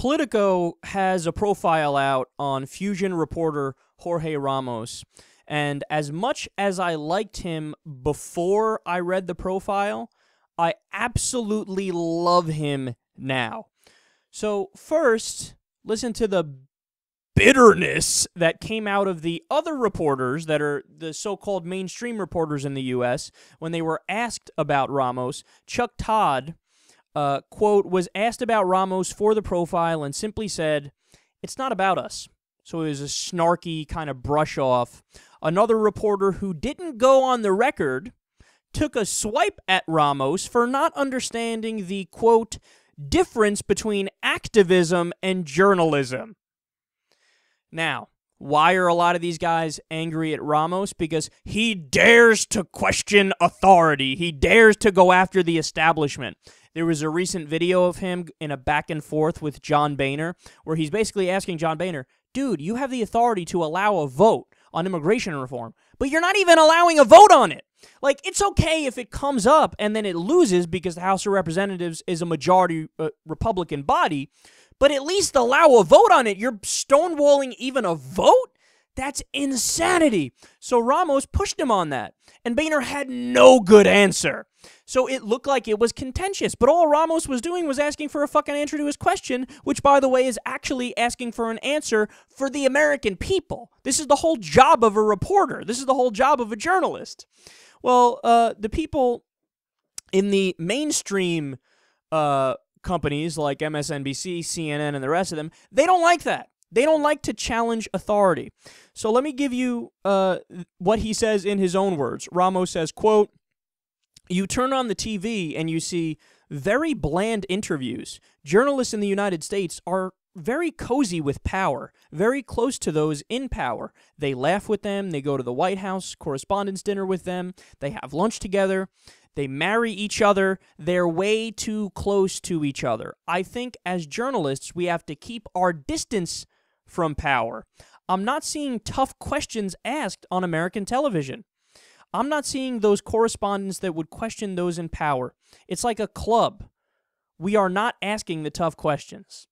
Politico has a profile out on Fusion reporter Jorge Ramos, and as much as I liked him before I read the profile, I absolutely love him now. So first, listen to the bitterness that came out of the other reporters that are the so-called mainstream reporters in the U.S. when they were asked about Ramos. Chuck Todd, quote, was asked about Ramos for the profile and simply said, "It's not about us." So it was a snarky kind of brush off. Another reporter who didn't go on the record took a swipe at Ramos for not understanding the, quote, difference between activism and journalism. Now, why are a lot of these guys angry at Ramos? Because he dares to question authority. He dares to go after the establishment. There was a recent video of him in a back and forth with John Boehner where he's basically asking John Boehner, dude, you have the authority to allow a vote on immigration reform, but you're not even allowing a vote on it. Like, it's okay if it comes up and then it loses because the House of Representatives is a majority Republican body, but at least allow a vote on it. You're stonewalling even a vote? That's insanity. So Ramos pushed him on that, and Boehner had no good answer. So it looked like it was contentious, but all Ramos was doing was asking for a fucking answer to his question, which, by the way, is actually asking for an answer for the American people. This is the whole job of a reporter. This is the whole job of a journalist. Well, the people in the mainstream companies like MSNBC, CNN, and the rest of them, they don't like that. They don't like to challenge authority. So let me give you what he says in his own words. Ramos says, quote, "You turn on the TV and you see very bland interviews. Journalists in the United States are very cozy with power, very close to those in power. They laugh with them. They go to the White House Correspondents' Dinner with them. They have lunch together. They marry each other. They're way too close to each other. I think as journalists, we have to keep our distance from power. I'm not seeing tough questions asked on American television. I'm not seeing those correspondents that would question those in power. It's like a club. We are not asking the tough questions."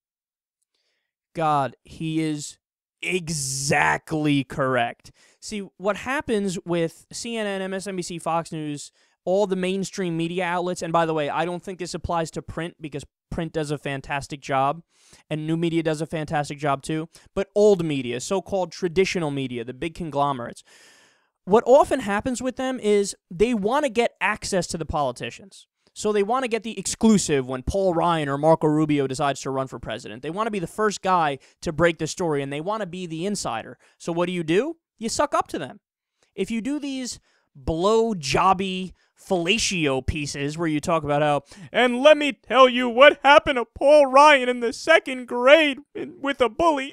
God, he is exactly correct. See, what happens with CNN, MSNBC, Fox News, all the mainstream media outlets, and by the way, I don't think this applies to print because print does a fantastic job, and new media does a fantastic job too, but old media, so-called traditional media, the big conglomerates, what often happens with them is they want to get access to the politicians. So they want to get the exclusive when Paul Ryan or Marco Rubio decides to run for president. They want to be the first guy to break the story, and they want to be the insider. So what do? You suck up to them. If you do these blow-jobby fellatio pieces where you talk about how, and let me tell you what happened to Paul Ryan in the second grade with a bully.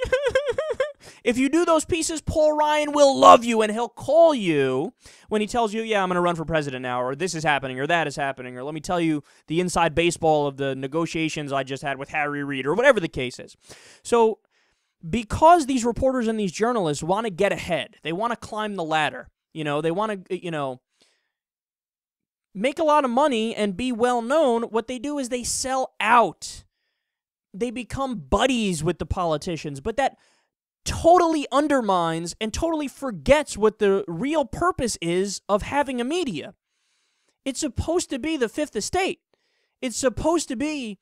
If you do those pieces, Paul Ryan will love you, and he'll call you when he tells you, yeah, I'm going to run for president now, or this is happening, or that is happening, or let me tell you the inside baseball of the negotiations I just had with Harry Reid, or whatever the case is. So because these reporters and these journalists want to get ahead, they want to climb the ladder, they want to, make a lot of money and be well known, what they do is they sell out. They become buddies with the politicians, but that totally undermines and totally forgets what the real purpose is of having a media. It's supposed to be the fifth estate. It's supposed to be,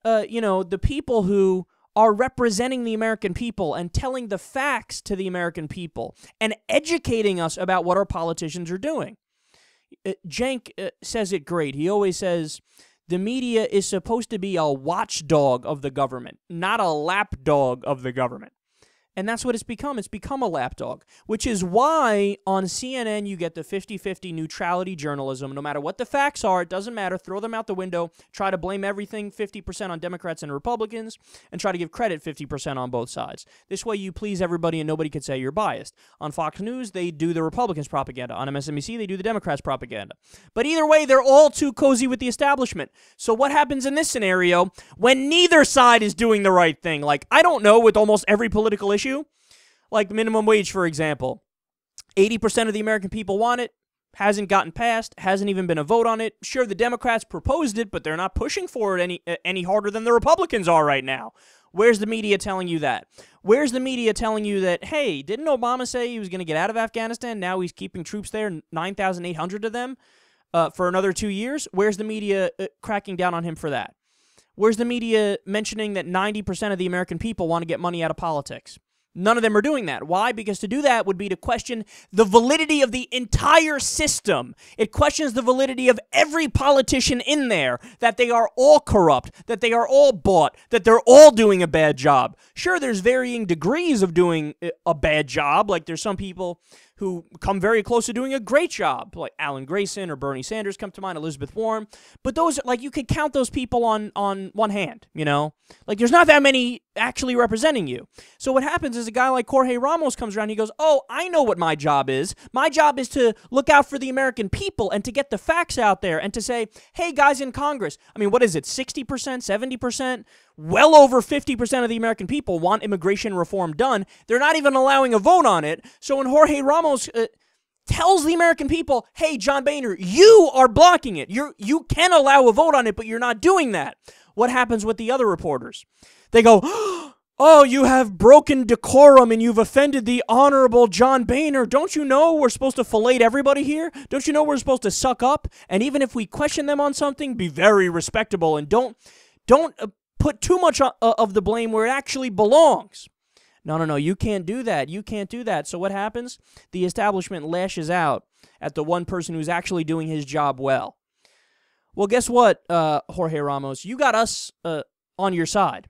the people who are representing the American people and telling the facts to the American people and educating us about what our politicians are doing. Cenk says it great. He always says, the media is supposed to be a watchdog of the government, not a lapdog of the government. And that's what it's become. It's become a lapdog, which is why on CNN you get the 50-50 neutrality journalism. No matter what the facts are, it doesn't matter. Throw them out the window. Try to blame everything 50% on Democrats and Republicans, and try to give credit 50% on both sides. This way you please everybody and nobody can say you're biased. On Fox News, they do the Republicans' propaganda. On MSNBC, they do the Democrats' propaganda. But either way, they're all too cozy with the establishment. So what happens in this scenario when neither side is doing the right thing? Like, I don't know, with almost every political issue, like minimum wage, for example, 80% of the American people want it, hasn't gotten passed, hasn't even been a vote on it. Sure, the Democrats proposed it, but they're not pushing for it any harder than the Republicans are right now. Where's the media telling you that? Where's the media telling you that, hey, didn't Obama say he was going to get out of Afghanistan? Now he's keeping troops there, 9,800 of them, for another 2 years? Where's the media cracking down on him for that? Where's the media mentioning that 90% of the American people want to get money out of politics? None of them are doing that. Why? Because to do that would be to question the validity of the entire system. It questions the validity of every politician in there, that they are all corrupt, that they are all bought, that they're all doing a bad job. Sure, there's varying degrees of doing a bad job. Like there's some people who come very close to doing a great job, like Alan Grayson or Bernie Sanders come to mind, Elizabeth Warren. But those, like, you could count those people on one hand, you know? Like, there's not that many actually representing you. So what happens is a guy like Jorge Ramos comes around and he goes, oh, I know what my job is. My job is to look out for the American people and to get the facts out there and to say, hey, guys in Congress, I mean, what is it, 60%, 70%? Well over 50% of the American people want immigration reform done. They're not even allowing a vote on it. So when Jorge Ramos tells the American people, hey, John Boehner, you are blocking it. You can allow a vote on it, but you're not doing that. What happens with the other reporters? They go, oh, you have broken decorum and you've offended the honorable John Boehner. Don't you know we're supposed to fillet everybody here? Don't you know we're supposed to suck up? And even if we question them on something, be very respectable and don't put too much of the blame where it actually belongs. No, you can't do that. You can't do that. So what happens? The establishment lashes out at the one person who's actually doing his job well. Well, guess what, Jorge Ramos? You got us on your side.